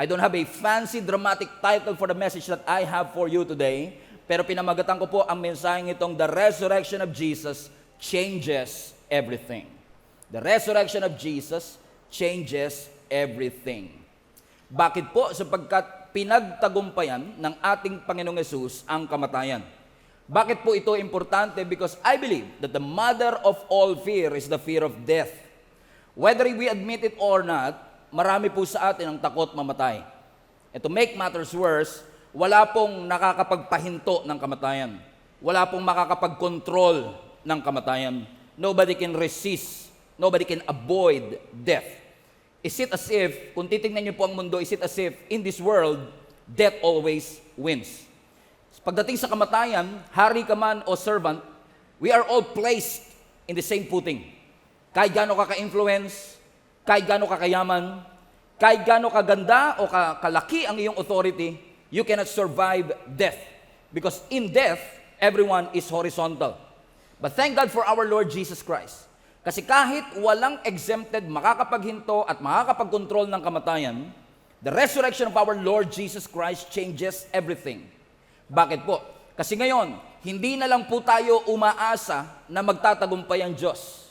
I don't have a fancy dramatic title for the message that I have for you today, pero pinamagatan ko po ang mensaheng itong The Resurrection of Jesus Changes Everything. The Resurrection of Jesus changes everything. Bakit po? Sapagkat pinagtagumpayan ng ating Panginoong Yesus ang kamatayan. Bakit po ito importante? Because I believe that the mother of all fear is the fear of death. Whether we admit it or not, marami po sa atin ang takot mamatay. And to make matters worse, wala pong nakakapagpahinto ng kamatayan. Wala pong makakapag-control ng kamatayan. Nobody can resist. Nobody can avoid death. Is it as if, kung titignan niyo po ang mundo, is it as if in this world, death always wins? Pagdating sa kamatayan, hari ka man o servant, we are all placed in the same footing. Kahit gaano ka ka-influence, kahit gaano ka kayaman, kahit gaano kaganda o kalaki ang iyong authority, you cannot survive death. Because in death, everyone is horizontal. But thank God for our Lord Jesus Christ. Kasi kahit walang exempted, makakapaghinto at makakapag-control ng kamatayan, the resurrection of our Lord Jesus Christ changes everything. Bakit po? Kasi ngayon, hindi na lang po tayo umaasa na magtatagumpay ang Diyos.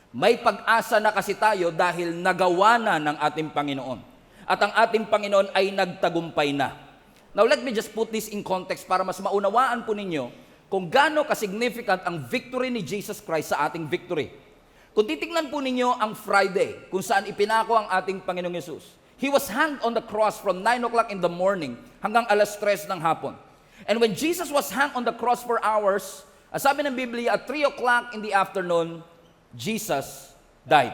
May pag-asa na kasi tayo dahil nagawa na ng ating Panginoon. At ang ating Panginoon ay nagtagumpay na. Now let me just put this in context para mas maunawaan po ninyo kung gaano ka-significant ang victory ni Jesus Christ sa ating victory. Kung titingnan po ninyo ang Friday, kung saan ipinako ang ating Panginoong Yesus, He was hanged on the cross from 9 o'clock in the morning hanggang 3:00 ng hapon. And when Jesus was hanged on the cross for hours, sabi ng Biblia, at 3 o'clock in the afternoon, Jesus died.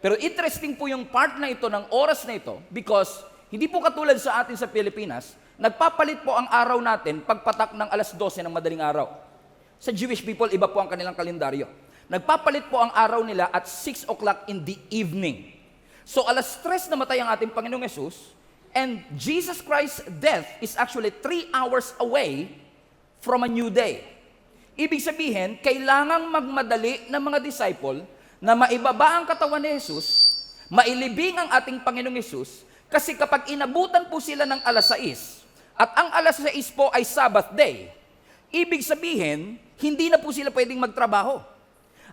Pero interesting po yung part na ito ng oras na ito because hindi po katulad sa atin sa Pilipinas, nagpapalit po ang araw natin pagpatak ng 12:00 ng madaling araw. Sa Jewish people, iba po ang kanilang kalendaryo. Nagpapalit po ang araw nila at 6 o'clock in the evening. So 3:00 namatay ang ating Panginoong Yesus, and Jesus Christ's death is actually 3 hours away from a new day. Ibig sabihin, kailangang magmadali ng mga disciple na maibaba ang katawan ni Jesus, mailibing ang ating Panginoong Yesus, kasi kapag inabutan po sila ng 6:00, at ang 6:00 po ay Sabbath day, ibig sabihin, hindi na po sila pwedeng magtrabaho.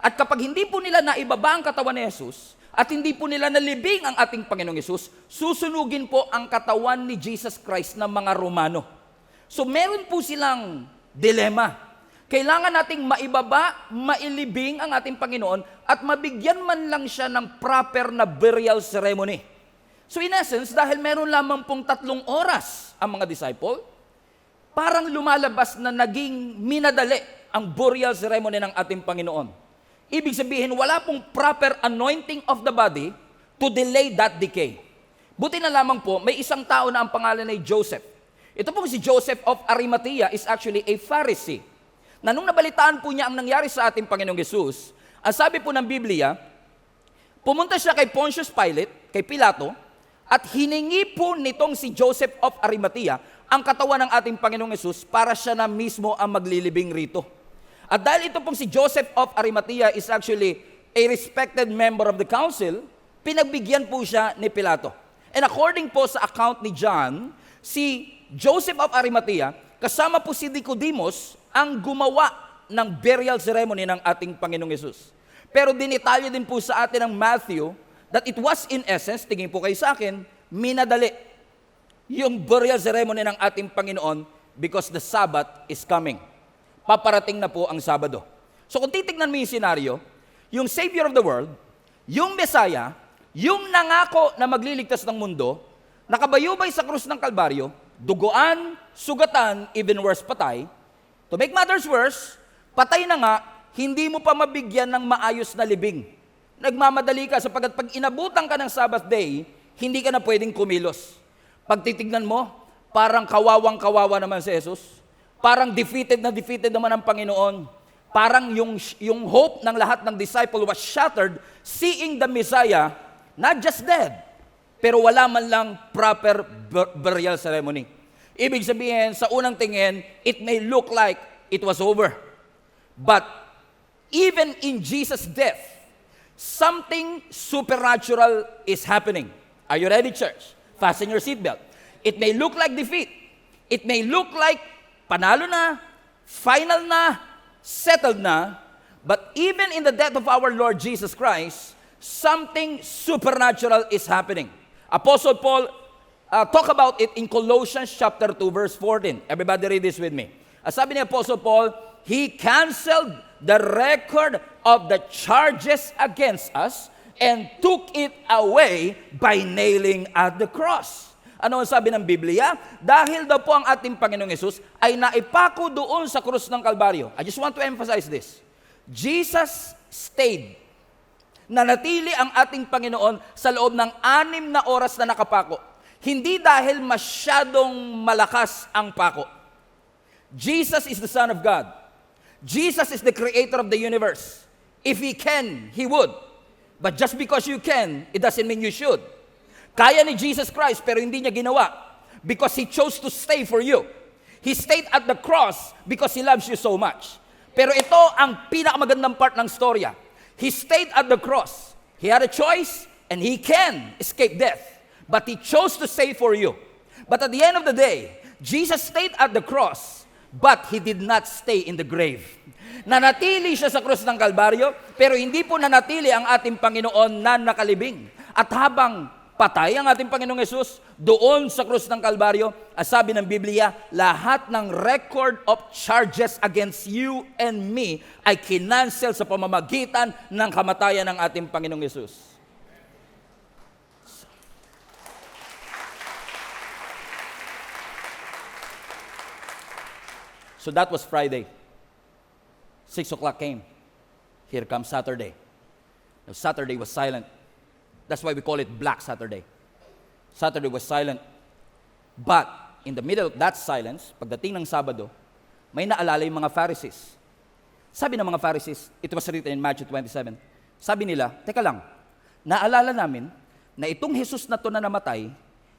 At kapag hindi po nila naibaba ang katawan ni Jesus, at hindi po nila nalibing ang ating Panginoong Yesus, susunugin po ang katawan ni Jesus Christ ng mga Romano. So meron po silang dilema. Kailangan nating maibaba, mailibing ang ating Panginoon at mabigyan man lang siya ng proper na burial ceremony. So in essence, dahil meron lamang pong 3 oras ang mga disciple, parang lumalabas na naging minadali ang burial ceremony ng ating Panginoon. Ibig sabihin, wala pong proper anointing of the body to delay that decay. Buti na lamang po, may isang tao na ang pangalan ay Joseph. Ito pong si Joseph of Arimathea is actually a Pharisee. Na nung nabalitaan po niya ang nangyari sa ating Panginoong Yesus, ang sabi po ng Biblia, pumunta siya kay Pontius Pilate, kay Pilato, at hiningi po nitong si Joseph of Arimathea ang katawan ng ating Panginoong Yesus para siya na mismo ang maglilibing rito. At dahil ito pong si Joseph of Arimathea is actually a respected member of the council, pinagbigyan po siya ni Pilato. And according po sa account ni John, si Joseph of Arimathea, kasama po si Nicodemus, ang gumawa ng burial ceremony ng ating Panginoong Yesus. Pero dinitalyo din po sa atin ng Matthew that it was in essence, tingin po kayo sa akin, minadali yung burial ceremony ng ating Panginoon because the Sabbath is coming. Paparating na po ang Sabado. So kung titignan mo yung senaryo, yung Savior of the world, yung Messiah, yung nangako na magliligtas ng mundo, nakabayubay sa krus ng Kalbaryo, duguan, sugatan, even worse, patay. To make matters worse, patay na nga, hindi mo pa mabigyan ng maayos na libing. Nagmamadali ka sapagkat pag inabutan ka ng Sabbath day, hindi ka na pwedeng kumilos. Pag titignan mo, parang kawawang-kawawa naman si Jesus. Parang defeated na defeated naman ang Panginoon. Parang yung hope ng lahat ng disciple was shattered seeing the Messiah not just dead, pero wala man lang proper burial ceremony. Ibig sabihin, sa unang tingin, it may look like it was over. But even in Jesus' death, something supernatural is happening. Are you ready, church? Fasten your seatbelt. It may look like defeat. It may look like panalo na, final na, settled na, but even in the death of our Lord Jesus Christ, something supernatural is happening. Apostle Paul talk about it in Colossians chapter 2 verse 14. Everybody read this with me. Sabi ni Apostle Paul, he canceled the record of the charges against us and took it away by nailing at the cross. Ano ang sabi ng Biblia? Dahil daw po ang ating Panginoong Yesus ay naipako doon sa krus ng Kalbaryo. I just want to emphasize this. Jesus stayed. Nanatili ang ating Panginoon sa loob ng 6 na oras na nakapako. Hindi dahil masyadong malakas ang pako. Jesus is the Son of God. Jesus is the creator of the universe. If He can, He would. But just because you can, it doesn't mean you should. Kaya ni Jesus Christ pero hindi niya ginawa because He chose to stay for you. He stayed at the cross because He loves you so much. Pero ito ang pinakamagandang part ng storya. He stayed at the cross. He had a choice and He can escape death. But He chose to stay for you. But at the end of the day, Jesus stayed at the cross, but He did not stay in the grave. Nanatili siya sa krus ng Kalbaryo, pero hindi po nanatili ang ating Panginoon na nakalibing. At habang patay ang ating Panginoong Yesus doon sa krus ng Kalbaryo, sabi ng Biblia, lahat ng record of charges against you and me ay kinansel sa pamamagitan ng kamatayan ng ating Panginoong Yesus. So that was Friday. 6 o'clock came. Here comes Saturday. Now Saturday was silent. That's why we call it Black Saturday. Saturday was silent. But in the middle of that silence, pagdating ng Sabado, may naalala yung mga Pharisees. Sabi ng mga Pharisees, it was written in Matthew 27, sabi nila, teka lang, naalala namin na itong Jesus na to na namatay,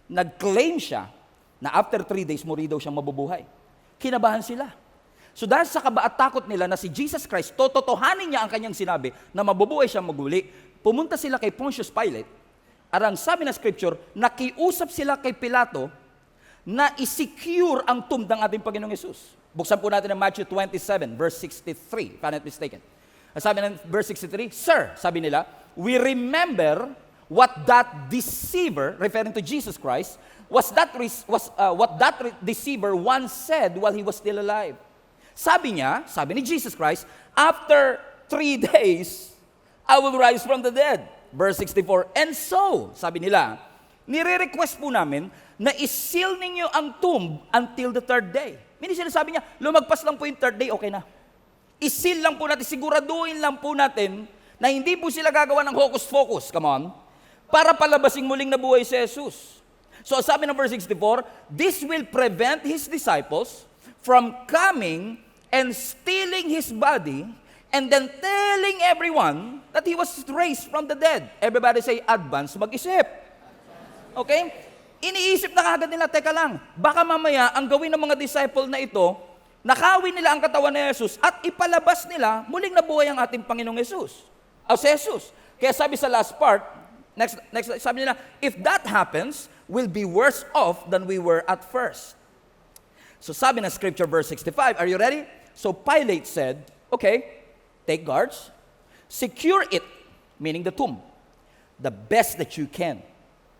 nag-claim siya na after 3 days, muli daw siyang mabubuhay. Kinabahan sila. So dahil sa kaba at takot nila na si Jesus Christ, tototohanin niya ang kanyang sinabi na mabubuhay siyang maguli, pumunta sila kay Pontius Pilate, arang sabi na scripture, nakiusap sila kay Pilato na isecure ang tomb ng ating Panginoong Yesus. Buksan po natin ang Matthew 27, verse 63, if I'm not mistaken. Sabi ng verse 63, Sir, sabi nila, we remember what that deceiver, referring to Jesus Christ, what that deceiver once said while he was still alive. Sabi niya, sabi ni Jesus Christ, after 3 days, I will rise from the dead. Verse 64, and so, sabi nila, nire-request po namin na isil ninyo ang tomb until the 3rd day. Meaning sinasabi niya, lumagpas lang po yung 3rd day, okay na. Isil lang po natin, siguraduhin lang po natin na hindi po sila gagawa ng hocus-pocus, come on, para palabasing muling nabuhay si Jesus. So sabi ng verse 64, this will prevent His disciples from coming and stealing His body and then telling everyone that He was raised from the dead. Everybody say, advance mag-isip. Okay? Iniisip na kagad nila, teka lang, baka mamaya ang gawin ng mga disciple na ito, nakawin nila ang katawan ni Jesus at ipalabas nila, muling nabuhay ang ating Panginoong Jesus. O si Jesus. Kaya sabi sa last part, next sabi nila, if that happens, we'll be worse off than we were at first. So sabi ng scripture, verse 65, are you ready? So Pilate said, okay, take guards, secure it, meaning the tomb, the best that you can.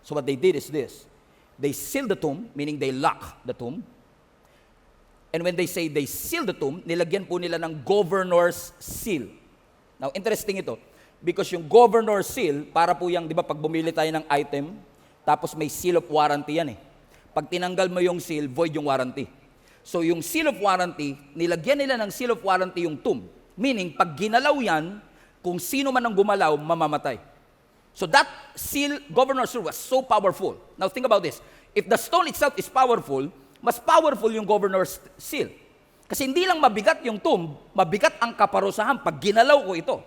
So what they did is this, they sealed the tomb, meaning they lock the tomb. And when they say they seal the tomb, nilagyan po nila ng governor's seal. Now, interesting ito, because yung governor's seal, para po yung, di ba, pag bumili tayo ng item, tapos may seal of warranty yan eh. Pag tinanggal mo yung seal, void yung warranty. So yung seal of warranty, nilagyan nila ng seal of warranty yung tomb. Meaning, pag ginalaw yan, kung sino man ang gumalaw, mamamatay. So that seal, governor's seal, was so powerful. Now think about this. If the stone itself is powerful, mas powerful yung governor's seal. Kasi hindi lang mabigat yung tomb, mabigat ang kaparusahan pag ginalaw ko ito.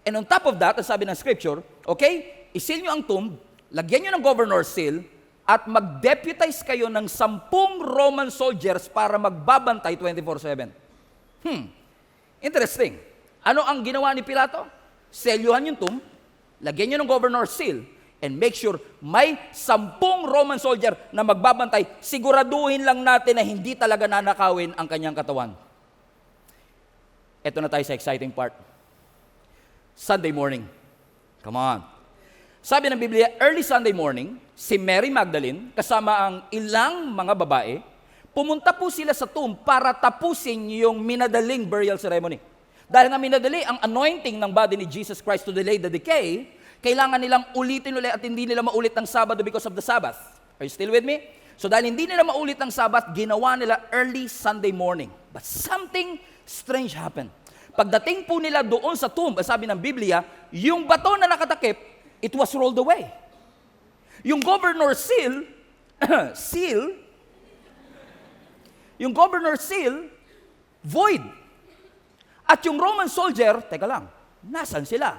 And on top of that, sabi ng scripture, okay, isil nyo ang tomb, lagyan nyo ng governor's seal, at mag-deputize kayo ng 10 Roman soldiers para magbabantay 24/7. Interesting. Ano ang ginawa ni Pilato? Selyuhan yung tomb, lagyan nyo ng governor's seal, and make sure may 10 Roman soldier na magbabantay, siguraduhin lang natin na hindi talaga nanakawin ang kanyang katawan. Ito na tayo sa exciting part. Sunday morning. Come on. Sabi ng Biblia, early Sunday morning, si Mary Magdalene, kasama ang ilang mga babae, pumunta po sila sa tomb para tapusin yung minadaling burial ceremony. Dahil nga minadali ang anointing ng body ni Jesus Christ to delay the decay, kailangan nilang ulitin ulit at hindi nila maulit ang Sabado because of the Sabbath. Are you still with me? So dahil hindi nila maulit ang Sabbath, ginawa nila early Sunday morning. But something strange happened. Pagdating po nila doon sa tomb, sabi ng Biblia, yung bato na nakatakip, it was rolled away. Yung governor seal, void. At yung Roman soldier, teka lang, nasan sila?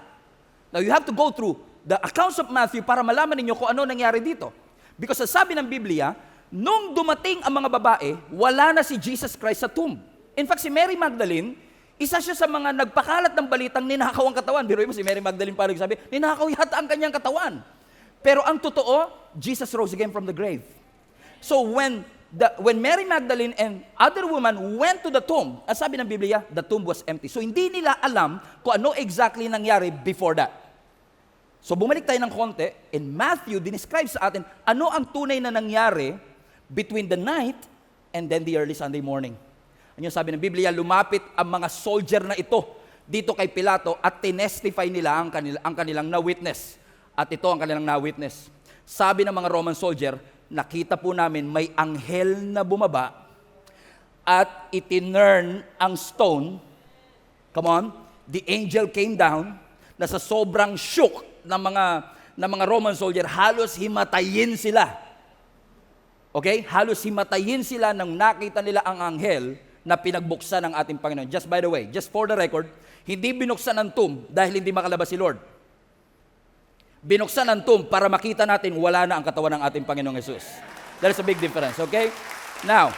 Now you have to go through the accounts of Matthew para malaman ninyo kung ano nangyari dito. Because sabi ng Biblia, nung dumating ang mga babae, wala na si Jesus Christ sa tomb. In fact, si Mary Magdalene, isa siya sa mga nagpakalat ng balitang ninakaw ang katawan. Biruin mo si Mary Magdalene parang sabi, ninakaw yata ang kanyang katawan. Pero ang totoo, Jesus rose again from the grave. So when Mary Magdalene and other women went to the tomb, ang sabi ng Biblia, the tomb was empty. So hindi nila alam kung ano exactly nangyari before that. So bumalik tayo ng konti, and Matthew dinescribe sa atin ano ang tunay na nangyari between the night and then the early Sunday morning. Ano yung sabi ng Biblia, lumapit ang mga soldier na ito dito kay Pilato at tinestify nila ang kanilang na-witness. At ito ang kanilang na-witness. Sabi ng mga Roman soldier, nakita po namin may anghel na bumaba at itinurn ang stone. Come on, the angel came down na sa sobrang shook ng mga Roman soldier, halos himatayin sila. Okay? Halos himatayin sila nang nakita nila ang anghel na pinagbuksan ng ating Panginoon. Just by the way, just for the record, hindi binuksan ang tomb dahil hindi makalabas si Lord. Binuksan ang tomb para makita natin wala na ang katawan ng ating Panginoong Jesus. There is a big difference, okay? Now,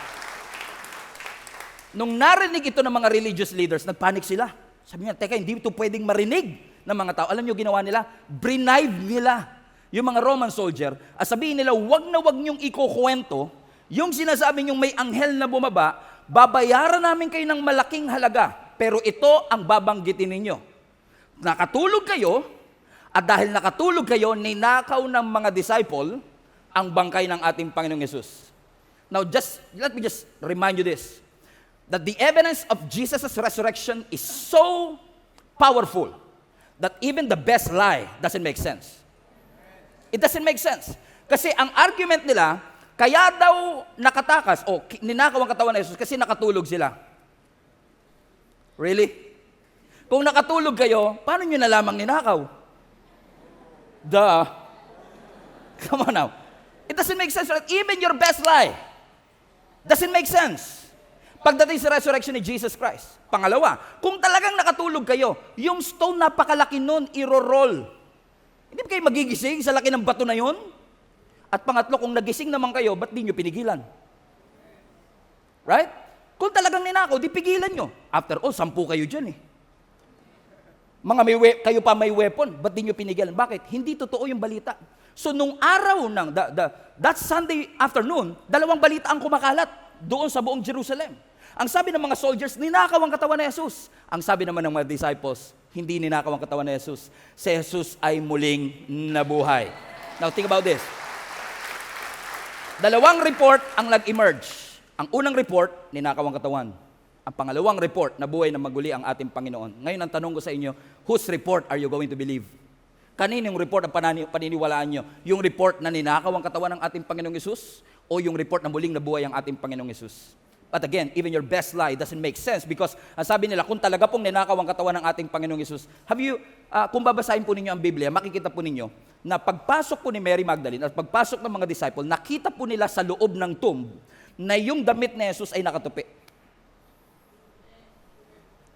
nung narinig ito ng mga religious leaders, nagpanik sila. Sabi niya, teka, hindi ito pwedeng marinig ng mga tao. Alam niyo ginawa nila? Bribe nila yung mga Roman soldier at sabihin nila, wag na wag niyong ikukwento yung sinasabi niyong may anghel na bumaba, babayaran namin kayo ng malaking halaga, pero ito ang babanggitin ninyo. Nakatulog kayo, at dahil nakatulog kayo, ninakaw ng mga disciple ang bangkay ng ating Panginoong Yesus. Now, let me just remind you this, that the evidence of Jesus' resurrection is so powerful that even the best lie doesn't make sense. It doesn't make sense. Kasi ang argument nila, kaya daw nakatakas o ninakaw ang katawan ni Jesus kasi nakatulog sila. Really? Kung nakatulog kayo, paano nyo nalamang ninakaw? Duh. Come on now. It doesn't make sense. Even your best lie doesn't make sense pagdating sa resurrection ni Jesus Christ. Pangalawa, kung talagang nakatulog kayo, yung stone napakalaki nun, iro-roll. Hindi ba kayo magigising sa laki ng bato na yun? At pangatlo, kung nagising naman kayo, ba't di nyo pinigilan? Right? Kung talagang ninakaw, di pigilan nyo. After all, 10 kayo dyan eh. Kayo pa may weapon, ba't di nyo pinigilan? Bakit? Hindi totoo yung balita. So nung araw ng, that Sunday afternoon, 2 balita ang kumakalat doon sa buong Jerusalem. Ang sabi ng mga soldiers, ninakaw ang katawan ni Jesus. Ang sabi naman ng mga disciples, hindi ninakaw ang katawan ni Jesus. Si Jesus ay muling nabuhay. Now think about this. 2 report ang nag-emerge. Ang unang report, ninakaw ang katawan. Ang pangalawang report, nabuhay na maguli ang ating Panginoon. Ngayon ang tanong ko sa inyo, whose report are you going to believe? Kaninong report ang paniniwalaan nyo? Yung report na ninakaw ang katawan ng ating Panginoong Yesus o yung report na muling nabuhay ang ating Panginoong Yesus? But again, even your best lie doesn't make sense because ang sabi nila, kung talaga pong ninakaw ang katawan ng ating Panginoong Yesus, kung babasahin po ninyo ang Biblia, makikita po ninyo na pagpasok po ni Mary Magdalene at pagpasok ng mga disciple, nakita po nila sa loob ng tomb na yung damit ni Jesus ay nakatupi.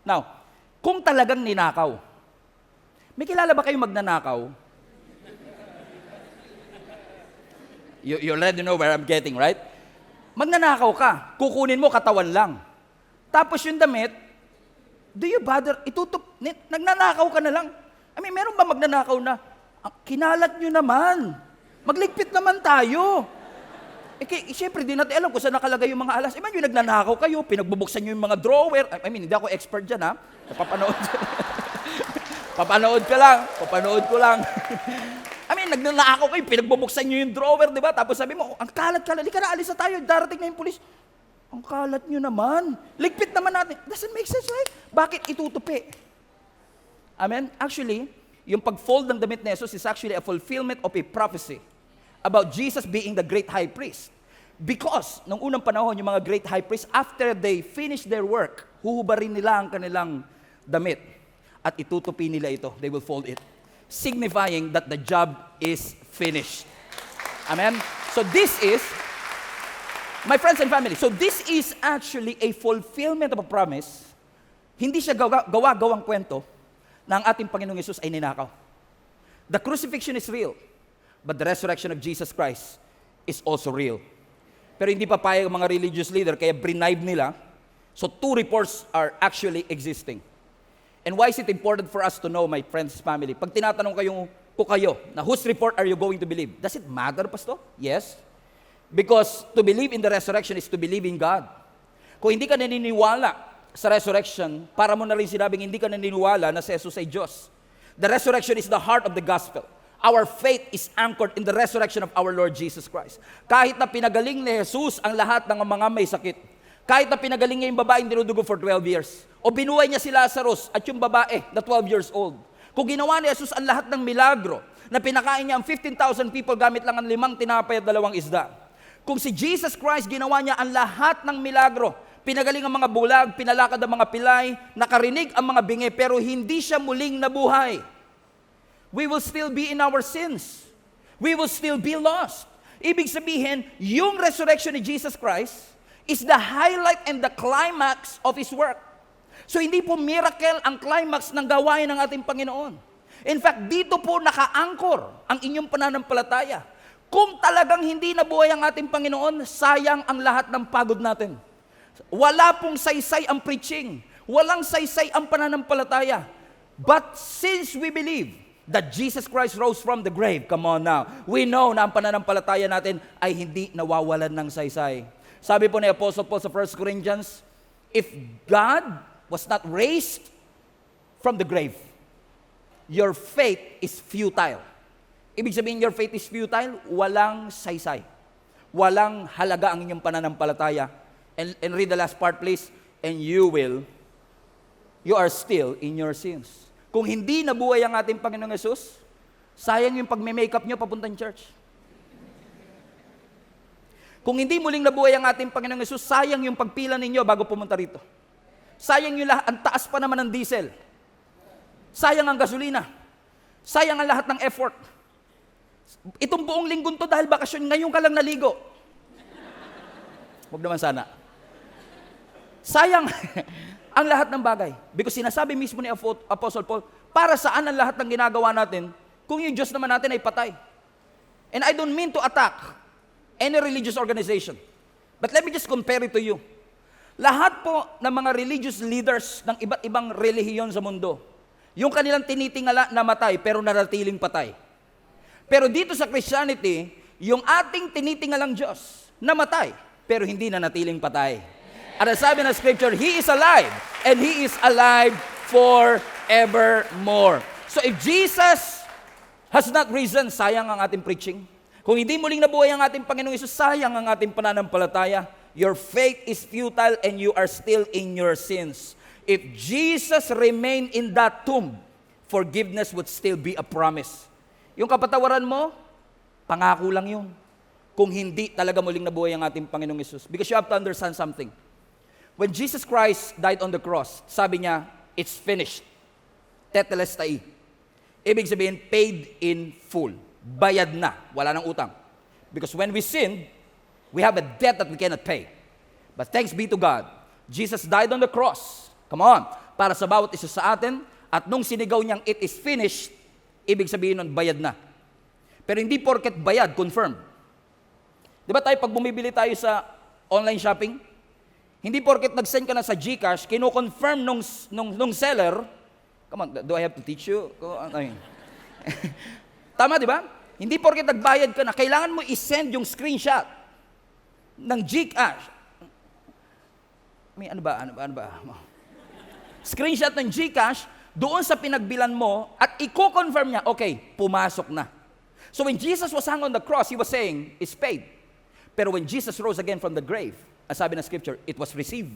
Now, kung talagang ninakaw, may kilala ba kayo magnanakaw? You already know where I'm getting, right? Magnanakaw ka, kukunin mo katawan lang. Tapos yung damit, do you bother, nagnanakaw ka na lang. I mean, meron ba magnanakaw na Kinalat nyo naman. Magligpit naman tayo. Siyempre, di natin alam kung saan nakalagay yung mga alas. Iman yung nagnanakaw kayo, pinagbubuksan nyo yung mga drawer. Hindi ako expert dyan, ha? Napapanood. Papanood ko lang. Nagnanakaw kayo, pinagbubuksan nyo yung drawer, di ba? Tapos sabi mo, ang kalat-kalat, di ka na, alis na tayo, darating na yung pulis. Ang kalat nyo naman. Ligpit naman natin. Doesn't make sense, right? Bakit itutupi? Amen? Actually, yung pag-fold ng damit ni Jesus is actually a fulfillment of a prophecy about Jesus being the great high priest. Because, nung unang panahon, yung mga great high priests, after they finish their work, huhubarin nila ang kanilang damit at itutupi nila ito. They will fold it, signifying that the job is finished. Amen? So this is, my friends and family, so this is actually a fulfillment of a promise. Hindi siya gawa-gawang kwento na ang ating Panginoong Yesus ay ninakaw. The crucifixion is real, but the resurrection of Jesus Christ is also real. Pero hindi papayag ang mga religious leader, kaya bribe nila. So two reports are actually existing. And why is it important for us to know, my friends, family? Pag tinatanong ko kayo, na whose report are you going to believe? Does it matter, Pastor? Yes. Because to believe in the resurrection is to believe in God. Kung hindi ka naniniwala sa resurrection, para mo na rin sinabing hindi ka naniniwala na si Jesus ay Diyos. The resurrection is the heart of the gospel. Our faith is anchored in the resurrection of our Lord Jesus Christ. Kahit na pinagaling ni Jesus ang lahat ng mga may sakit, kahit na pinagaling niya yung babaeng dinudugo for 12 years, o binuhay niya si Lazarus at yung babae na 12 years old, kung ginawa ni Jesus ang lahat ng milagro, na pinakain niya ang 15,000 people gamit lang ang 5 tinapay at 2 isda, kung si Jesus Christ ginawa niya ang lahat ng milagro, pinagaling ang mga bulag, pinalakad ang mga pilay, nakarinig ang mga bingi, pero hindi siya muling nabuhay, we will still be in our sins. We will still be lost. Ibig sabihin, yung resurrection ni Jesus Christ is the highlight and the climax of His work. So hindi po miracle ang climax ng gawain ng ating Panginoon. In fact, dito po naka-anchor ang inyong pananampalataya. Kung talagang hindi nabuhay ang ating Panginoon, sayang ang lahat ng pagod natin. Wala pong saysay ang preaching. Walang saysay ang pananampalataya. But since we believe that Jesus Christ rose from the grave, come on now, we know na ang pananampalataya natin ay hindi nawawalan ng saysay. Sabi po ni Apostle Paul sa 1 Corinthians, if God was not raised from the grave, your faith is futile. Ibig sabihin, your faith is futile, walang saysay. Walang halaga ang inyong pananampalataya. And read the last part, please. And you are still in your sins. Kung hindi nabuhay ang ating Panginoong Yesus, sayang yung pagme-makeup nyo papuntang church. Kung hindi muling nabuhay ang ating Panginoong Yesus, sayang yung pagpila ninyo bago pumunta rito. Sayang yung lahat, ang taas pa naman ng diesel. Sayang ang gasolina. Sayang ang lahat ng effort. Itong buong linggong to dahil bakasyon, ngayon ka lang naligo. Huwag naman sana. Sayang ang lahat ng bagay. Because sinasabi mismo ni Apostle Paul, para saan ang lahat ng ginagawa natin kung yung Diyos naman natin ay patay? And I don't mean to attack any religious organization. But let me just compare it to you. Lahat po ng mga religious leaders ng iba't ibang relihiyon sa mundo, yung kanilang tinitingala na matay pero naratiling patay. Pero dito sa Christianity, yung ating tinitingalang Diyos na matay pero hindi na natiling patay. At sabi ng Scripture, He is alive, and He is alive forevermore. So if Jesus has not risen, sayang ang ating preaching. Kung hindi muling nabuhay ang ating Panginoong Yesus, sayang ang ating pananampalataya. Your faith is futile and you are still in your sins. If Jesus remained in that tomb, forgiveness would still be a promise. Yung kapatawaran mo, pangako lang yun. Kung hindi talaga muling nabuhay ang ating Panginoong Yesus. Because you have to understand something. When Jesus Christ died on the cross, sabi niya, it's finished. Tetelestai. Ibig sabihin, paid in full. Bayad na. Wala nang utang. Because when we sinned, we have a debt that we cannot pay. But thanks be to God, Jesus died on the cross. Come on. Para sa bawat isa sa atin, at nung sinigaw niyang it is finished, ibig sabihin nun, bayad na. Pero hindi porket bayad, confirmed. Di ba tayo, pag bumibili tayo sa online shopping, hindi porket nag-send ka na sa GCash, kino-confirm nung seller, come on, do I have to teach you? Tama, di ba? Hindi porket nagbayad ka na, kailangan mo i-send yung screenshot ng GCash. Ano ba? Screenshot ng GCash doon sa pinagbilan mo at i-confirm niya, okay, pumasok na. So when Jesus was hung on the cross, He was saying, it's paid. Pero when Jesus rose again from the grave, ang sabi ng scripture, it was received.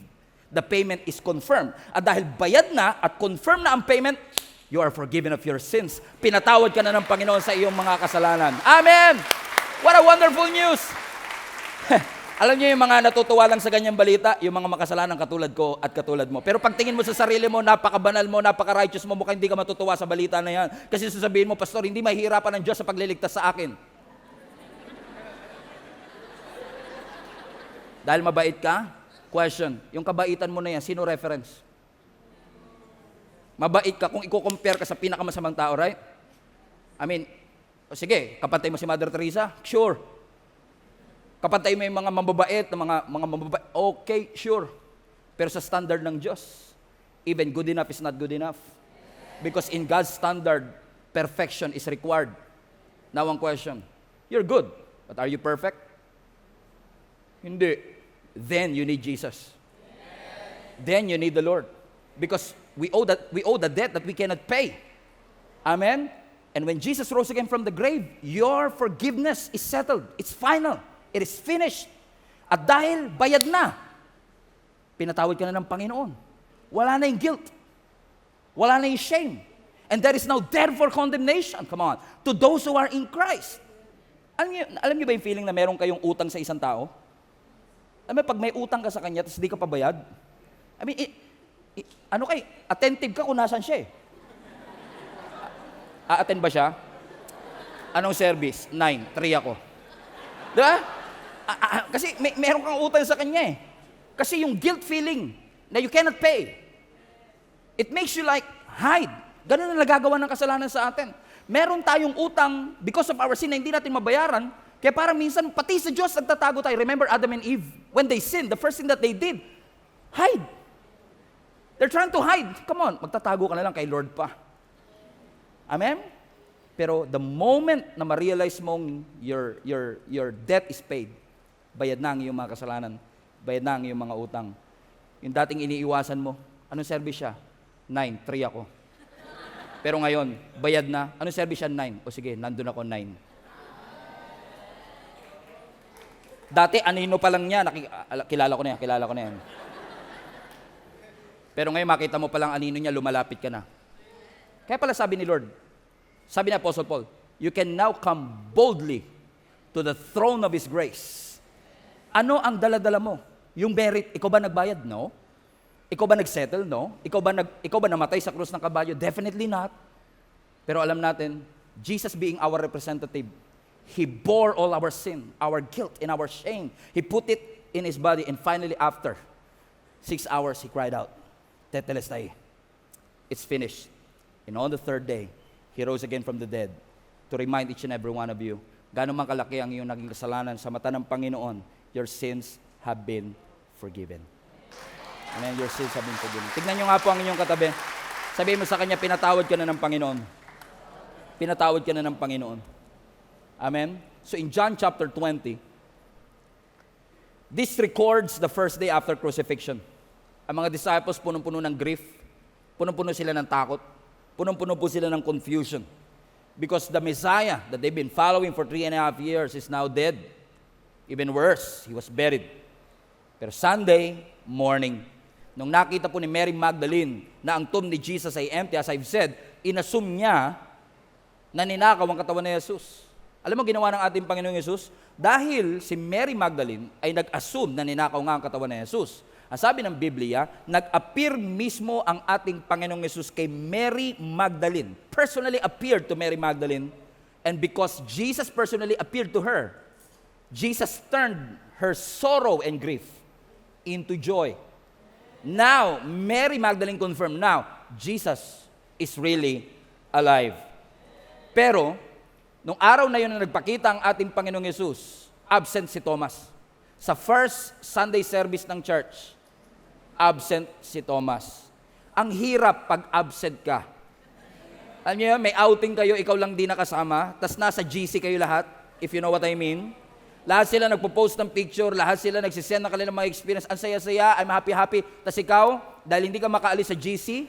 The payment is confirmed. At dahil bayad na at confirm na ang payment, you are forgiven of your sins. Pinatawad ka na ng Panginoon sa iyong mga kasalanan. Amen! What a wonderful news! Alam niyo yung mga natutuwa lang sa ganyang balita, yung mga makasalanan katulad ko at katulad mo. Pero pagtingin mo sa sarili mo, napakabanal mo, napaka-righteous mo, mukhang hindi ka matutuwa sa balita na yan. Kasi sasabihin mo, Pastor, hindi mahihirapan ng Diyos sa pagliligtas sa akin. Dahil mabait ka? Question, yung kabaitan mo na yan, sino reference? Mabait ka kung i-compare ka sa pinakamasamang tao, right? I mean, sige, kapantay mo si Mother Teresa? Sure. Kapantay mo yung mga mababait, mga mababait, okay, sure. Pero sa standard ng Diyos, even good enough is not good enough. Because in God's standard, perfection is required. Now, one question, you're good, but are you perfect? Hindi. Then you need Jesus. Then you need the Lord. Because we owe the debt that we cannot pay. Amen? And when Jesus rose again from the grave, your forgiveness is settled. It's final. It is finished. At dahil bayad na, pinatawad ka na ng Panginoon. Wala na yung guilt. Wala na yung shame. And there is no therefore condemnation, come on, to those who are in Christ. Alam niyo ba yung feeling na meron kayong utang sa isang tao? Alam mo, pag may utang ka sa kanya, tapos di ka pabayad, I mean, attentive ka kung nasan siya eh. A-attend ba siya? Anong service? 9, 3 ako. Di ba? Kasi meron kang utang sa kanya eh. Kasi yung guilt feeling na you cannot pay, it makes you like hide. Ganun ang nagagawa ng kasalanan sa atin. Meron tayong utang because of our sin na hindi natin mabayaran, kaya parang minsan pati sa Diyos nagtatago tayo. Remember Adam and Eve? When they sinned, the first thing that they did, hide. They're trying to hide. Come on, magtatago ka na lang kay Lord pa. Amen? Pero the moment na ma-realize mong your debt is paid, bayad na ang iyong mga kasalanan, bayad na ang iyong mga utang. Yung dating iniiwasan mo, anong service siya? 9, 3 ako. Pero ngayon, bayad na. Anong service siya? 9. O sige, nandun ako 9. Dati, anino pa lang niya, kilala ko na yan. Pero ngayon, makita mo pa lang anino niya, lumalapit ka na. Kaya pala sabi ni Lord, sabi ni Apostle Paul, you can now come boldly to the throne of His grace. Ano ang dala-dala mo? Yung merit, ikaw ba nagbayad? No. Ikaw ba nagsettle? No. Ikaw ba namatay sa krus ng kabalyo? Definitely not. Pero alam natin, Jesus being our representative, He bore all our sin, our guilt, and our shame. He put it in His body, and finally after 6 hours, He cried out, Tetelestai, it's finished. And on the third day, He rose again from the dead to remind each and every one of you, gaano man kalaki ang iyong naging kasalanan sa mata ng Panginoon, your sins have been forgiven. Amen, your sins have been forgiven. Tignan niyo nga po ang inyong katabi. Sabihin mo sa kanya, pinatawad ka na ng Panginoon. Pinatawad ka na ng Panginoon. Amen? So in John chapter 20, this records the first day after crucifixion. Ang mga disciples punong-puno ng grief, punong-puno sila ng takot, punong-puno po sila ng confusion. Because the Messiah that they've been following for 3.5 years is now dead. Even worse, He was buried. Pero Sunday morning, nung nakita po ni Mary Magdalene na ang tomb ni Jesus ay empty, as I've said, inassume niya na ninakaw ang katawan ni Jesus. Alam mo ginawa ng ating Panginoong Jesus? Dahil si Mary Magdalene ay nag-assume na ninakaw nga ang katawan ni Jesus. Ang sabi ng Biblia, nag-appear mismo ang ating Panginoong Jesus kay Mary Magdalene. Personally appeared to Mary Magdalene. And because Jesus personally appeared to her, Jesus turned her sorrow and grief into joy. Now, Mary Magdalene confirmed, now, Jesus is really alive. Pero, nung araw na yun na nagpakita ang ating Panginoong Yesus, absent si Thomas. Sa first Sunday service ng church, absent si Thomas. Ang hirap pag absent ka. Alam niyo yun, may outing kayo, ikaw lang di nakasama, tas nasa GC kayo lahat, if you know what I mean. Lahat sila nagpo-post ng picture, lahat sila nagsisend ng kanilang mga experience, ang saya-saya, I'm happy-happy. Tas ikaw, dahil hindi ka makaalis sa GC,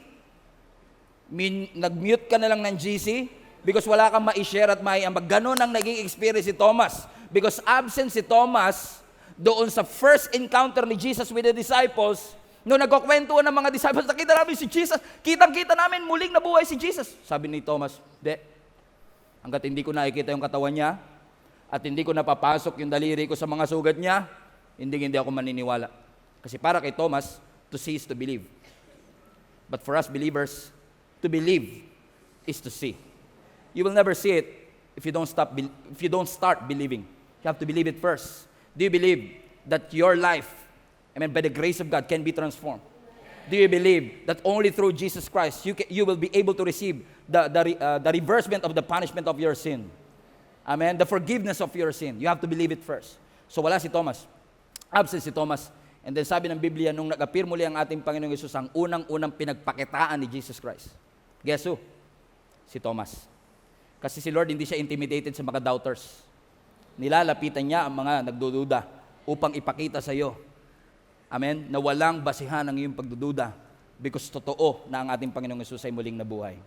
nag-mute ka na lang ng GC, because wala kang ma-share at maiambag. Ganon ang naging experience si Thomas. Because absent si Thomas, doon sa first encounter ni Jesus with the disciples, noong nagkukwentuhan ng mga disciples, nakita namin si Jesus, kitang-kita namin, muling nabuhay si Jesus. Sabi ni Thomas, hanggat hindi ko nakikita yung katawan niya, at hindi ko napapasok yung daliri ko sa mga sugat niya, hindi ako maniniwala. Kasi para kay Thomas, to see is to believe. But for us believers, to believe is to see. You will never see it if you don't start believing. You have to believe it first. Do you believe that your life, by the grace of God, can be transformed? Do you believe that only through Jesus Christ you will be able to receive the reversement of the punishment of your sin? Amen? The forgiveness of your sin. You have to believe it first. So wala si Thomas. Absent si Thomas. And then sabi ng Biblia, nung nag-appear muli ang ating Panginoong Yesus, ang unang-unang pinagpakitaan ni Jesus Christ. Guess who? Si Thomas. Kasi si Lord hindi siya intimidated sa mga doubters. Nilalapitan niya ang mga nagdududa upang ipakita sa iyo, amen, na walang basihan ang iyong pagdududa because totoo na ang ating Panginoong Yesus ay muling nabuhay.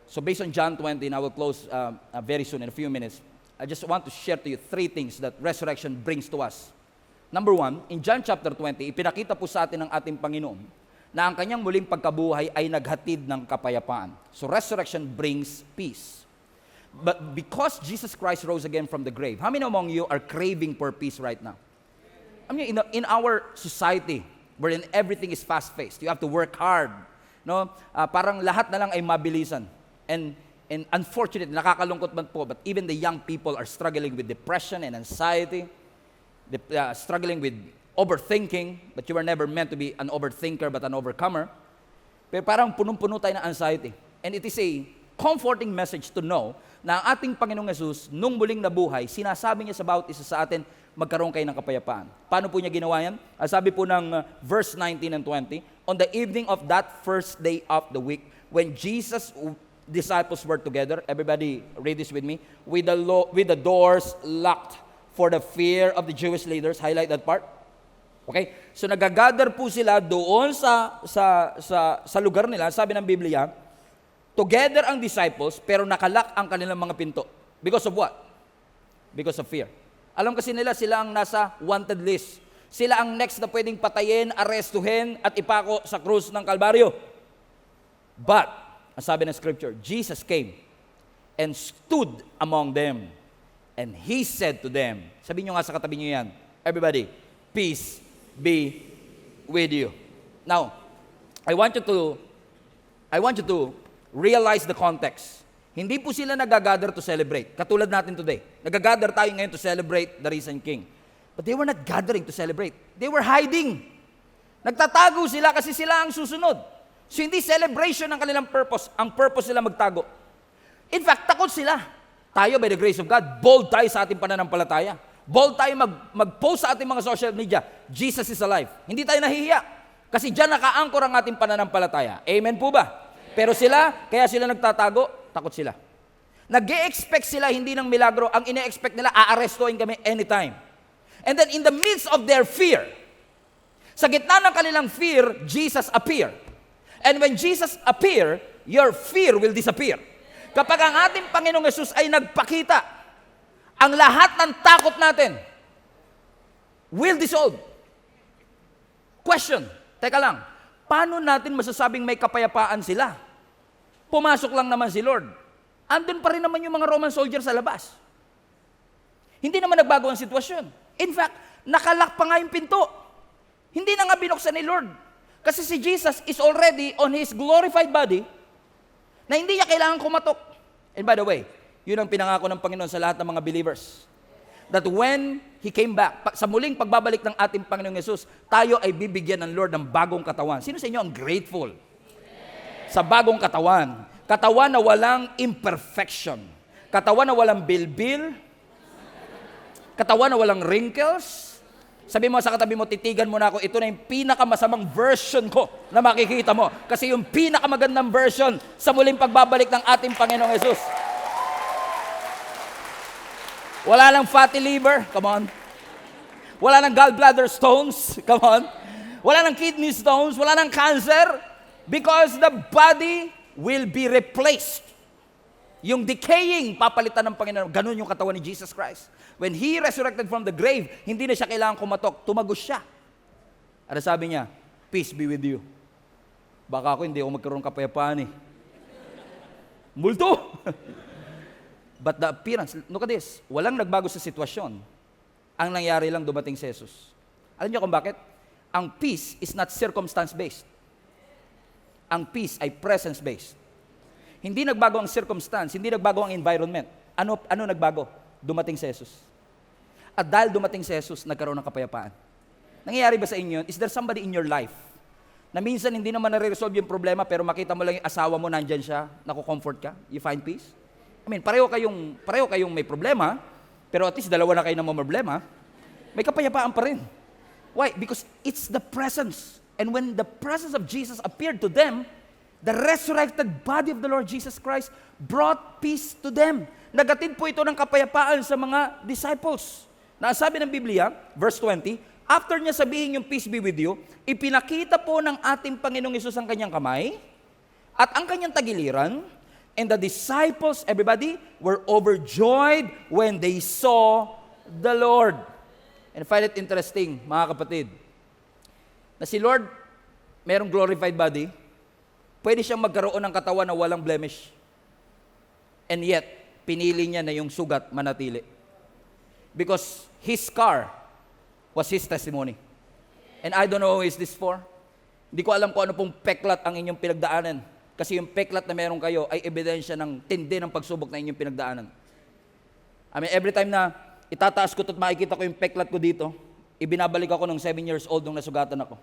So based on John 20, and I will close very soon in a few minutes, I just want to share to you 3 things that resurrection brings to us. Number 1, in John chapter 20, ipinakita po sa atin ng ating Panginoon na ang kanyang muling pagkabuhay ay naghatid ng kapayapaan. So resurrection brings peace. But because Jesus Christ rose again from the grave, how many among you are craving for peace right now? I mean, in our society, wherein everything is fast-paced, you have to work hard. No? Parang lahat na lang ay mabilisan. And unfortunately, nakakalungkot man po, but even the young people are struggling with depression and anxiety, struggling with overthinking, but you were never meant to be an overthinker but an overcomer. Pero parang punong-puno tayo ng anxiety. And it is a comforting message to know na ang ating Panginoong Yesus, nung muling nabuhay, sinasabi niya sa bawat isa sa atin, magkaroon kayo ng kapayapaan. Paano po niya ginawa yan? Sabi po ng verse 19 and 20, on the evening of that first day of the week, when Jesus' disciples were together, everybody read this with me, with the doors locked for the fear of the Jewish leaders. Highlight that part. Okay? So nagagather po sila doon sa lugar nila, sabi ng Biblia, together ang disciples, pero nakalak ang kanilang mga pinto. Because of what? Because of fear. Alam kasi nila, sila ang nasa wanted list. Sila ang next na pwedeng patayin, arestuhin, at ipako sa krus ng Kalbaryo. But, ang sabi ng Scripture, Jesus came and stood among them. And He said to them, sabihin nyo nga sa katabi nyo yan, everybody, peace be with you. Now, I want you to realize the context. Hindi po sila nagagather to celebrate. Katulad natin today. Nagagather tayo ngayon to celebrate the risen King. But they were not gathering to celebrate. They were hiding. Nagtatago sila kasi sila ang susunod. So hindi celebration ang kanilang purpose. Ang purpose nila magtago. In fact, takot sila. Tayo, by the grace of God, bold tayo sa ating pananampalataya. Bold tayo mag-post sa ating mga social media. Jesus is alive. Hindi tayo nahihiya. Kasi dyan naka-anchor ang ating pananampalataya. Amen po ba? Pero sila, kaya sila nagtatago, takot sila. Nag-e-expect sila hindi ng milagro. Ang ine-expect nila, aarestuin kami anytime. And then in the midst of their fear, sa gitna ng kanilang fear, Jesus appeared. And when Jesus appeared, your fear will disappear. Kapag ang ating Panginoong Yesus ay nagpakita, ang lahat ng takot natin will dissolve. Question, teka lang, paano natin masasabing may kapayapaan sila? Pumasok lang naman si Lord. Andun pa rin naman yung mga Roman soldiers sa labas. Hindi naman nagbago ang sitwasyon. In fact, nakalak pa nga yung pinto. Hindi na nga binuksan ni Lord. Kasi si Jesus is already on His glorified body na hindi niya kailangan kumatok. And by the way, yun ang pinangako ng Panginoon sa lahat ng mga believers. That when He came back, sa muling pagbabalik ng ating Panginoong Yesus, tayo ay bibigyan ng Lord ng bagong katawan. Sino sa inyo ang grateful sa bagong katawan? Katawan na walang imperfection. Katawan na walang bilbil. Katawan na walang wrinkles. Sabi mo sa katabi mo, titigan mo na ako, ito na yung pinakamasamang version ko na makikita mo. Kasi yung pinakamagandang version sa muling pagbabalik ng ating Panginoong Hesus. Wala nang fatty liver, come on. Wala nang gallbladder stones, come on. Wala nang kidney stones, wala nang cancer. Because the body will be replaced. Yung decaying, papalitan ng Panginoon. Ganun yung katawan ni Jesus Christ. When He resurrected from the grave, hindi na siya kailangan kumatok. Tumagos siya. Ano sabi niya? Peace be with you. Baka ako hindi ako magkaroon kapayapaan eh. Multo! But the appearance, look at this. Walang nagbago sa sitwasyon. Ang nangyari lang, dumating si Jesus. Alam niyo kung bakit? Ang peace is not circumstance-based. Ang peace ay presence-based. Hindi nagbago ang circumstance, hindi nagbago ang environment. Ano nagbago? Dumating si Jesus. At dahil dumating si Jesus, nagkaroon ng kapayapaan. Nangyayari ba sa inyo yun? Is there somebody in your life na minsan hindi naman nare-resolve yung problema pero makita mo lang yung asawa mo, nandyan siya, naku-comfort ka, you find peace? I mean, pareho kayong may problema, pero at least dalawa na kayo na may problema, may kapayapaan pa rin. Why? Because it's the presence. And when the presence of Jesus appeared to them, the resurrected body of the Lord Jesus Christ brought peace to them. Nagatid po ito ng kapayapaan sa mga disciples. Nasabi ng Biblia, verse 20, after niya sabihin yung peace be with you, ipinakita po ng ating Panginoong Hesus ang kanyang kamay at ang kanyang tagiliran, and the disciples, everybody, were overjoyed when they saw the Lord. And I find it interesting, mga kapatid, na si Lord, merong glorified body, pwede siyang magkaroon ng katawan na walang blemish. And yet, pinili niya na yung sugat manatili. Because His scar was His testimony. And I don't know who is this for. Hindi ko alam kung ano pong peklat ang inyong pinagdaanan. Kasi yung peklat na meron kayo ay ebidensya ng tindi ng pagsubok na inyong pinagdaanan. I mean, every time na itataas ko at makikita ko yung peklat ko dito, ibinabalik ako ng 7 years old nung nasugatan ako.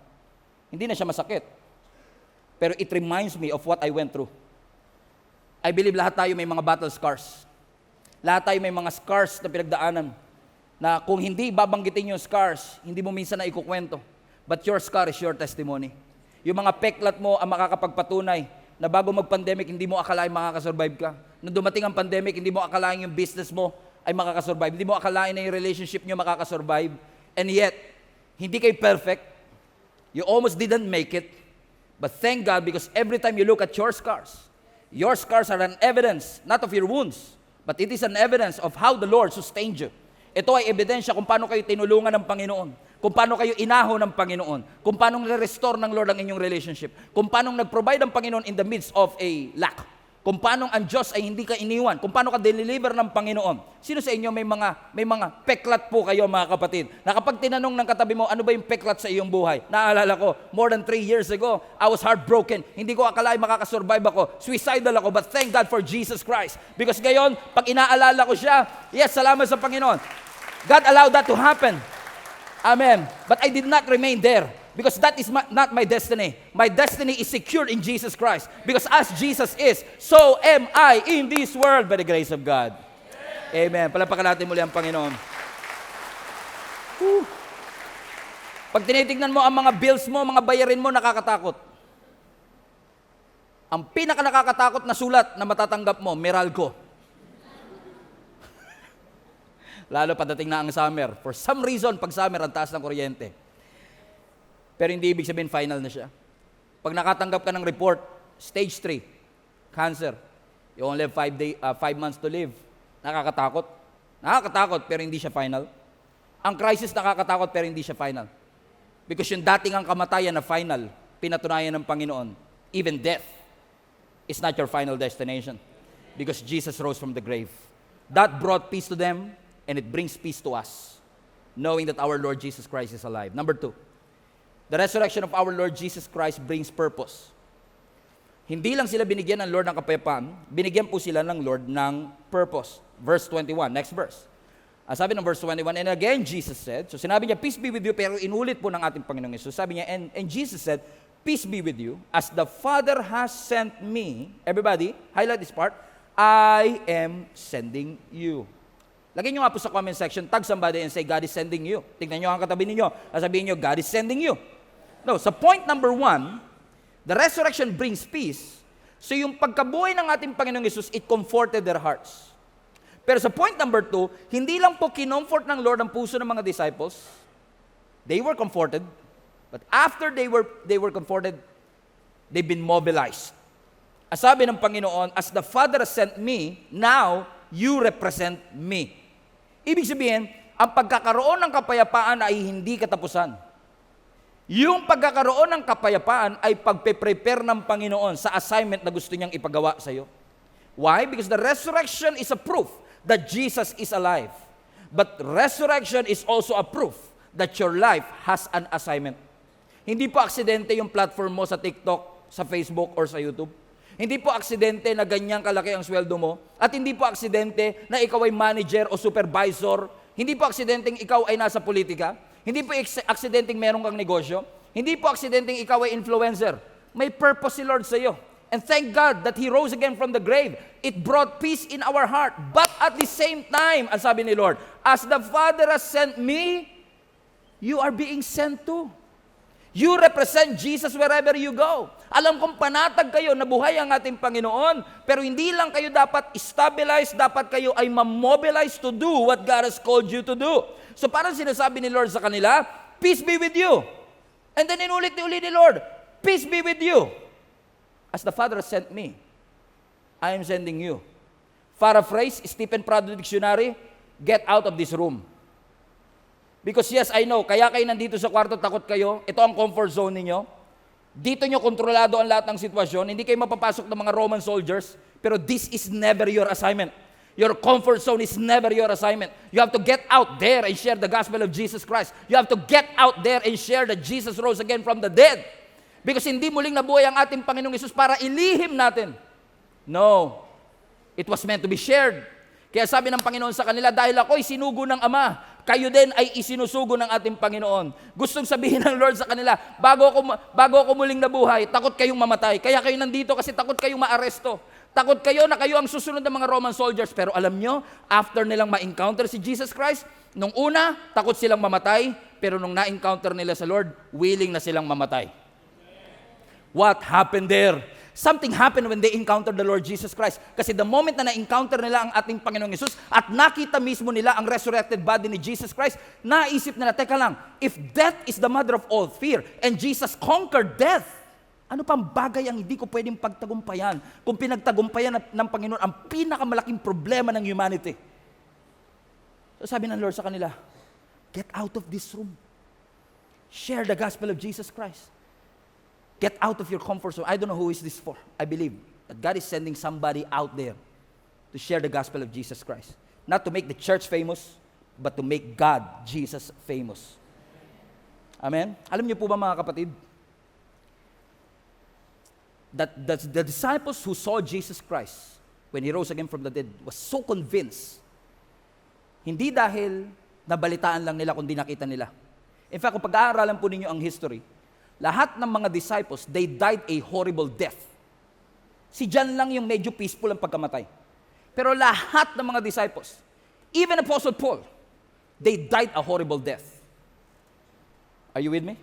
Hindi na siya masakit. Pero it reminds me of what I went through. I believe lahat tayo may mga battle scars. Lahat tayo may mga scars na pinagdaanan na kung hindi babanggitin yung scars, hindi mo minsan na ikukwento. But your scar is your testimony. Yung mga peklat mo ang makakapagpatunay na bago mag-pandemic, hindi mo akalain makakasurvive ka. Nung dumating ang pandemic, hindi mo akalain yung business mo ay makakasurvive. Hindi mo akalain na yung relationship nyo makakasurvive. And yet, hindi kayo perfect. You almost didn't make it. But thank God, because every time you look at your scars are an evidence, not of your wounds, but it is an evidence of how the Lord sustained you. Ito ay ebidensya kung paano kayo tinulungan ng Panginoon, kung paano kayo inaho ng Panginoon, kung paano nire-restore ng Lord ang inyong relationship, kung paano nag-provide ang Panginoon in the midst of a lack, kung paano ang Diyos ay hindi ka iniwan, kung paano ka deliver ng Panginoon. Sino sa inyo may mga peklat po kayo, mga kapatid, na kapag tinanong ng katabi mo, ano ba yung peklat sa iyong buhay? Naalala ko, more than 3 years ago, I was heartbroken. Hindi ko akalain makakasurvive ako. Suicidal ako, but thank God for Jesus Christ. Because ngayon, pag inaalala ko siya, yes, salamat sa Panginoon. God allowed that to happen. Amen. But I did not remain there. Because that is not my destiny. My destiny is secured in Jesus Christ. Because as Jesus is, so am I in this world by the grace of God. Amen. Palapakan natin muli ang Panginoon. Whew. Pag tinitignan mo ang mga bills mo, mga bayarin mo, nakakatakot. Ang pinaka nakakatakot na sulat na matatanggap mo, Meralco. Lalo padating na ang summer. For some reason, pag summer, ang taas ng kuryente. Pero hindi ibig sabihin final na siya. Pag nakatanggap ka ng report, stage 3, cancer. You only have 5 months to live. Nakakatakot. Nakakatakot, pero hindi siya final. Ang crisis nakakatakot, pero hindi siya final. Because yung dating ang kamatayan na final, pinatunayan ng Panginoon, even death is not your final destination. Because Jesus rose from the grave. That brought peace to them, and it brings peace to us, knowing that our Lord Jesus Christ is alive. Number 2, the resurrection of our Lord Jesus Christ brings purpose. Hindi lang sila binigyan ng Lord ng kapayapaan, binigyan po sila ng Lord ng purpose. Verse 21, next verse. Sabi ng verse 21, and again Jesus said, so sinabi niya, peace be with you, pero inulit po ng ating Panginoong Hesus. Sabi niya, and Jesus said, peace be with you, as the Father has sent me, everybody, highlight this part, I am sending you. Lagyan nyo nga po sa comment section, tag somebody and say, God is sending you. Tignan nyo ang katabi ninyo. Sabihin nyo, God is sending you. No, sa point number 1, the resurrection brings peace. So yung pagkabuhay ng ating Panginoong Yesus, it comforted their hearts. Pero sa point number 2, hindi lang po kinomfort ng Lord ang puso ng mga disciples. They were comforted. But after they were comforted, they've been mobilized. As sabi ng Panginoon, as the Father has sent me, now you represent me. Ibig sabihin, ang pagkakaroon ng kapayapaan ay hindi katapusan. Yung pagkakaroon ng kapayapaan ay pagpe-prepare ng Panginoon sa assignment na gusto niyang ipagawa sa iyo. Why? Because the resurrection is a proof that Jesus is alive. But resurrection is also a proof that your life has an assignment. Hindi po aksidente yung platform mo sa TikTok, sa Facebook, or sa YouTube. Hindi po aksidente na ganyang kalaki ang sweldo mo. At hindi po aksidente na ikaw ay manager o supervisor. Hindi po aksidenteng ikaw ay nasa politika. Hindi po aksidenteng meron kang negosyo. Hindi po aksidenteng ikaw ay influencer. May purpose si Lord sa iyo. And thank God that He rose again from the grave. It brought peace in our heart. But at the same time, ang sabi ni Lord, as the Father has sent me, you are being sent too. You represent Jesus wherever you go. Alam kong panatag kayo na buhay ang ating Panginoon, pero hindi lang kayo dapat stabilize, dapat kayo ay ma-mobilize to do what God has called you to do. So parang sinasabi ni Lord sa kanila, peace be with you. And then inulit-ulit ni Lord, peace be with you. As the Father has sent me, I am sending you. Paraphrase, Stephen Prado Dictionary, get out of this room. Because yes, I know, kaya kayo nandito sa kwarto, takot kayo, ito ang comfort zone ninyo. Dito nyo kontrolado ang lahat ng sitwasyon, hindi kayo mapapasok ng mga Roman soldiers, pero this is never your assignment. Your comfort zone is never your assignment. You have to get out there and share the gospel of Jesus Christ. You have to get out there and share that Jesus rose again from the dead. Because hindi muling nabuhay ang ating Panginoong Yesus para ilihim natin. No. It was meant to be shared. Kaya sabi ng Panginoon sa kanila, dahil ako'y sinugo ng Ama, kayo din ay isinusugo ng ating Panginoon. Gustong sabihin ng Lord sa kanila, bago ako muling nabuhay, takot kayong mamatay. Kaya kayo nandito kasi takot kayong maaresto. Takot kayo na kayo ang susunod ng mga Roman soldiers. Pero alam nyo, after nilang ma-encounter si Jesus Christ, nung una, takot silang mamatay, pero nung na-encounter nila sa Lord, willing na silang mamatay. What happened there? Something happened when they encountered the Lord Jesus Christ. Kasi the moment na na-encounter nila ang ating Panginoong Yesus at nakita mismo nila ang resurrected body ni Jesus Christ, naisip nila, teka lang, if death is the mother of all fear and Jesus conquered death, ano pang bagay ang hindi ko pwedeng pagtagumpayan kung pinagtagumpayan ng Panginoon ang pinakamalaking problema ng humanity? So sabi ng Lord sa kanila, get out of this room. Share the gospel of Jesus Christ. Get out of your comfort zone. I don't know who is this for. I believe that God is sending somebody out there to share the gospel of Jesus Christ. Not to make the church famous, but to make God, Jesus, famous. Amen? Alam niyo po ba mga kapatid, that the disciples who saw Jesus Christ when He rose again from the dead was so convinced, hindi dahil nabalitaan lang nila kundi nakita nila. In fact, kung pag-aaralan po ninyo ang history, lahat ng mga disciples, they died a horrible death. Si John lang yung medyo peaceful ang pagkamatay. Pero lahat ng mga disciples, even Apostle Paul, they died a horrible death. Are you with me?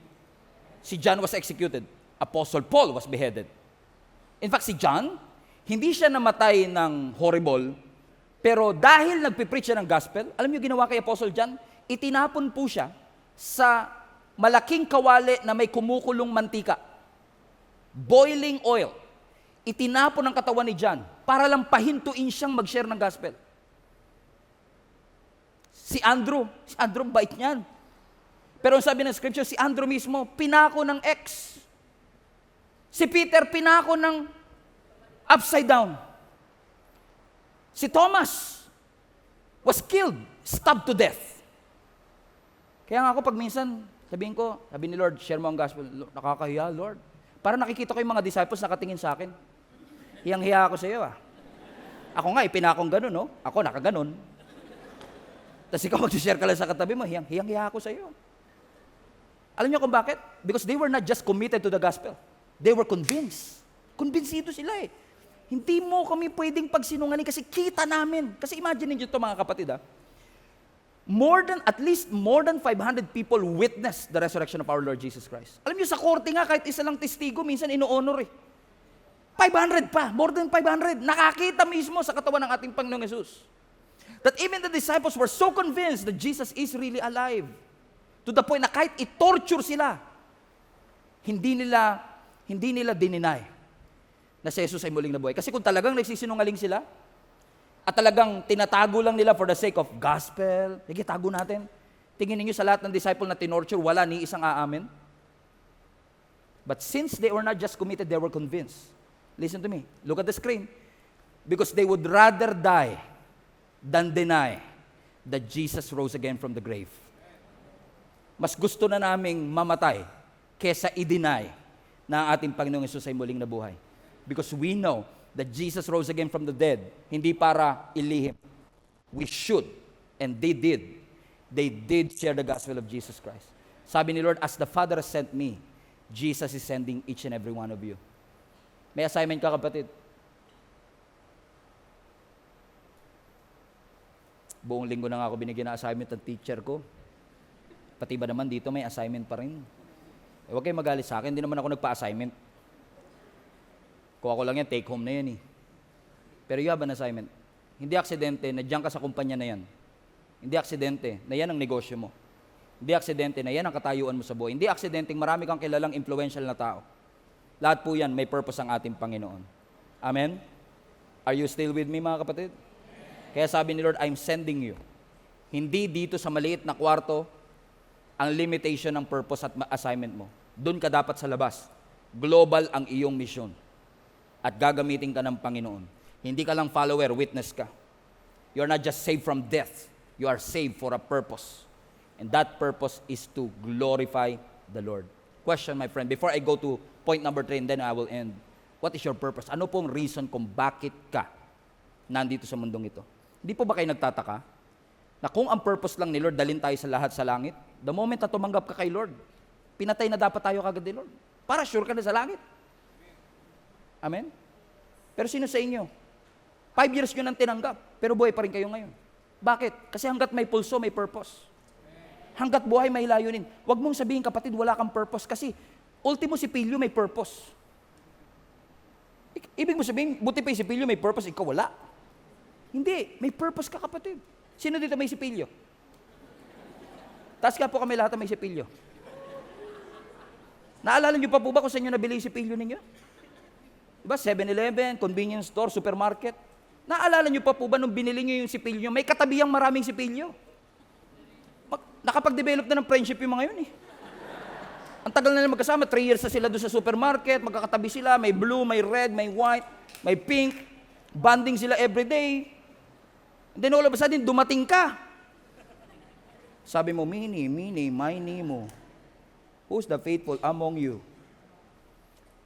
Si John was executed. Apostle Paul was beheaded. In fact, si John, hindi siya namatay ng horrible, pero dahil nagpipreach siya ng gospel, alam niyo ginawa kay Apostle John? Itinapon po siya sa malaking kawali na may kumukulong mantika. Boiling oil. Itinapon ng katawan ni John para lang pahintuin siyang mag-share ng gospel. Si Andrew bait niyan. Pero ang sabi ng scripture, si Andrew mismo, pinako ng X. Si Peter, pinako ng upside down. Si Thomas was killed, stabbed to death. Kaya nga ako pag minsan, sabi ni Lord, share mo ang gospel. Nakakahiya, Lord. Para nakikita ko yung mga disciples nakatingin sa akin. Hiyang-hiya ako sa iyo, ah. Ako nga, ipinakong ganun, no? Ako, nakaganon. Tapos ikaw mag-share ka lang sa katabi mo, hiyang-hiya ako sa iyo. Alam niyo kung bakit? Because they were not just committed to the gospel. They were convinced. Convincido sila eh. Hindi mo kami pwedeng pagsinungaling kasi kita namin. Kasi imagine niyo ito mga kapatid, ah. at least more than 500 people witnessed the resurrection of our Lord Jesus Christ. Alam niyo, sa korte nga, kahit isa lang testigo, minsan ino-honor eh. 500 pa, more than 500. Nakakita mismo sa katawan ng ating Panginoong Jesus. That even the disciples were so convinced that Jesus is really alive. To the point na kahit i-torture sila, hindi nila dininay na si Jesus ay muling nabuhay. Kasi kung talagang nagsisinungaling sila, at talagang tinatago lang nila for the sake of gospel, sige, tago natin. Tingin niyo sa lahat ng disciple na tinorture, wala ni isang aamin. But since they were not just committed, they were convinced. Listen to me. Look at the screen. Because they would rather die than deny that Jesus rose again from the grave. Mas gusto na naming mamatay kesa i-deny na ang ating Panginoong Hesus ay muling nabuhay. Because we know that Jesus rose again from the dead, hindi para ilihim. We should, and they did. They did share the gospel of Jesus Christ. Sabi ni Lord, as the Father has sent me, Jesus is sending each and every one of you. May assignment ka, kapatid. Buong linggo na nga ako binigyan ng assignment ng teacher ko. Pati ba naman dito may assignment pa rin. Huwag kayong magalit sa akin, hindi naman ako nagpa-assignment. Kung ako lang yan, take home na yan eh. Pero you have an assignment. Hindi aksidente na diyan ka sa kumpanya na yan. Hindi aksidente na yan ang negosyo mo. Hindi aksidente na yan ang katayuan mo sa buhay. Hindi aksidente marami kang kilalang influential na tao. Lahat po yan, may purpose ang ating Panginoon. Amen? Are you still with me, mga kapatid? Kaya sabi ni Lord, I'm sending you. Hindi dito sa maliit na kwarto ang limitation ng purpose at assignment mo. Doon ka dapat sa labas. Global ang iyong mission. At gagamitin ka ng Panginoon. Hindi ka lang follower, witness ka. You are not just saved from death. You are saved for a purpose. And that purpose is to glorify the Lord. Question, my friend, before I go to point number 3 and then I will end. What is your purpose? Ano pong reason kung bakit ka nandito sa mundong ito? Hindi po ba kayo nagtataka na kung ang purpose lang ni Lord, dalhin tayo sa lahat sa langit, the moment na tumanggap ka kay Lord, pinatay na dapat tayo kagad ni Lord. Para sure ka na sa langit. Amen? Pero sino sa inyo? 5 years nyo nang tinanggap, pero buhay pa rin kayo ngayon. Bakit? Kasi hanggat may pulso, may purpose. Hanggat buhay, may layunin. Huwag mong sabihin, kapatid, wala kang purpose. Kasi, ultimo si Pilyo may purpose. Ibig mo sabihin, buti pa yung si Pilyo may purpose, ikaw wala. Hindi, may purpose ka, kapatid. Sino dito may si Pilyo? Taas ka po kami lahat na may si Pilyo. Naalala niyo pa po ba kung saan nyo nabili si Pilyo ninyo? Diba, 7-Eleven, convenience store, supermarket. Naalala niyo pa po ba nung binili niyo yung sipilyo? May katabihang maraming sipilyo. Nakapag-develop na ng friendship yung mga yun eh. Ang tagal na nila magkasama, 3 years na sila doon sa supermarket, magkakatabi sila, may blue, may red, may white, may pink, bonding sila everyday. And then all of a sudden, dumating ka. Sabi mo, Mini, mini mo. Who's the faithful among you?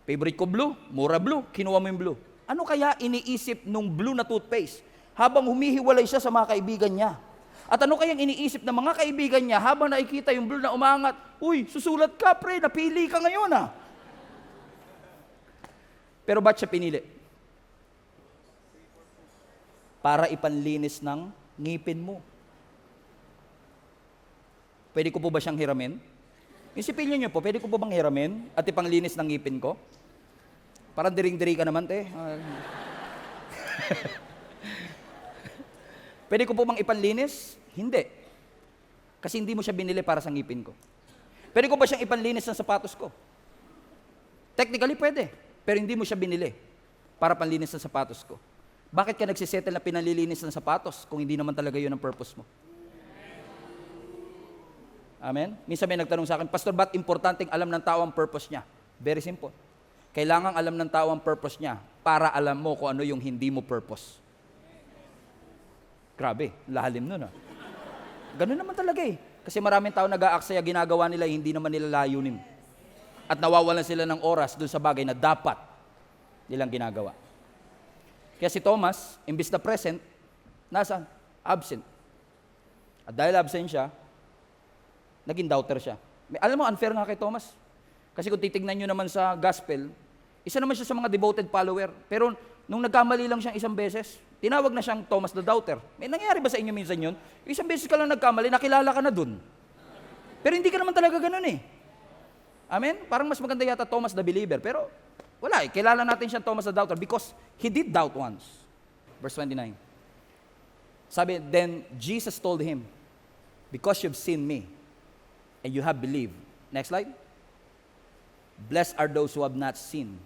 Favorite ko blue, mura blue, kinuha mo yung blue. Ano kaya iniisip nung blue na toothpaste habang humihiwalay siya sa mga kaibigan niya? At ano kayang iniisip ng mga kaibigan niya habang nakikita yung blue na umangat? Uy, susulat ka pre, napili ka ngayon ah. Pero ba't siya pinili? Para ipanlinis ng ngipin mo. Pwede ko po ba siyang hiramin? Yung sipilyo niyo po, pwede ko po bang hiramin at ipanglinis ng ngipin ko? Parang diring-diri ka naman, te. Pwede ko po bang ipanlinis? Hindi. Kasi hindi mo siya binili para sa ngipin ko. Pwede ko ba siyang ipanlinis ng sapatos ko? Technically, pwede. Pero hindi mo siya binili para panlinis ng sapatos ko. Bakit ka nagsisettle na pinalilinis ng sapatos kung hindi naman talaga yun ang purpose mo? Amen? Minsan may nagtanong sa akin, Pastor, ba't importanteng alam ng tao ang purpose niya? Very simple. Kailangang alam ng tao ang purpose niya para alam mo kung ano yung hindi mo purpose. Grabe, lalim nun ah. Ganun naman talaga eh. Kasi maraming tao nag-aaksaya, ginagawa nila, hindi naman nila layunin. At nawawalan sila ng oras dun sa bagay na dapat nilang ginagawa. Kaya si Thomas, imbis na present, nasaan? Absent. At dahil absent siya, naging doubter siya. Alam mo, unfair nga kay Thomas. Kasi kung titignan nyo naman sa gospel, Isa naman siya sa mga devoted follower. Pero nung nagkamali lang siyang isang beses, tinawag na siyang Thomas the Doubter. May nangyari ba sa inyo minsan yun? Isang beses ka lang nagkamali, nakilala ka na dun. Pero hindi ka naman talaga ganun eh. Amen? Parang mas maganda yata Thomas the Believer. Pero wala eh. Kilala natin siyang Thomas the Doubter because he did doubt once. Verse 29. Sabi, then Jesus told him, because you've seen me and you have believed. Next slide. Blessed are those who have not seen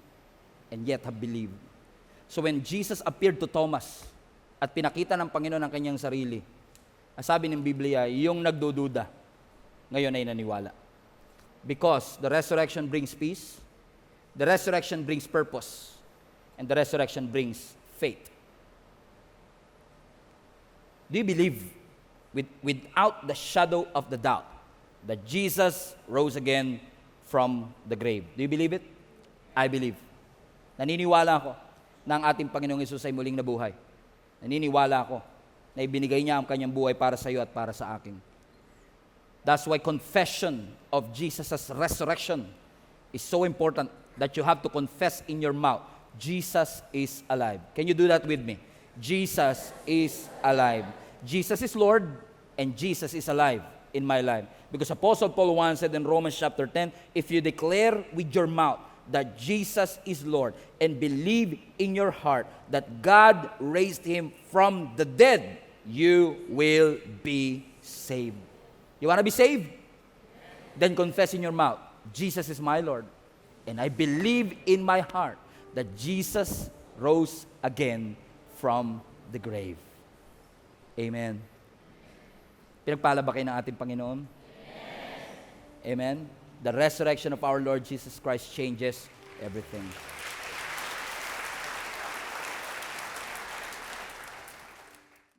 and yet have believed. So when Jesus appeared to Thomas at pinakita ng Panginoon ang kanyang sarili, ang sabi ng Biblia, yung nagdududa, ngayon ay naniwala. Because the resurrection brings peace, the resurrection brings purpose, and the resurrection brings faith. Do you believe without the shadow of the doubt that Jesus rose again from the grave? Do you believe it? I believe. Naniniwala ako na ang ating Panginoong Hesus ay muling nabuhay. Naniniwala ako na ibinigay niya ang kanyang buhay para sa iyo at para sa akin. That's why confession of Jesus' resurrection is so important that you have to confess in your mouth, Jesus is alive. Can you do that with me? Jesus is alive. Jesus is Lord and Jesus is alive in my life. Because Apostle Paul once said in Romans chapter 10, if you declare with your mouth that Jesus is Lord and believe in your heart that God raised him from the dead, you will be saved. You want to be saved? Then confess in your mouth, Jesus is my Lord. And I believe in my heart that Jesus rose again from the grave. Amen. Pinagpala ba kayo ng ating Panginoon? Amen. The resurrection of our Lord Jesus Christ changes everything.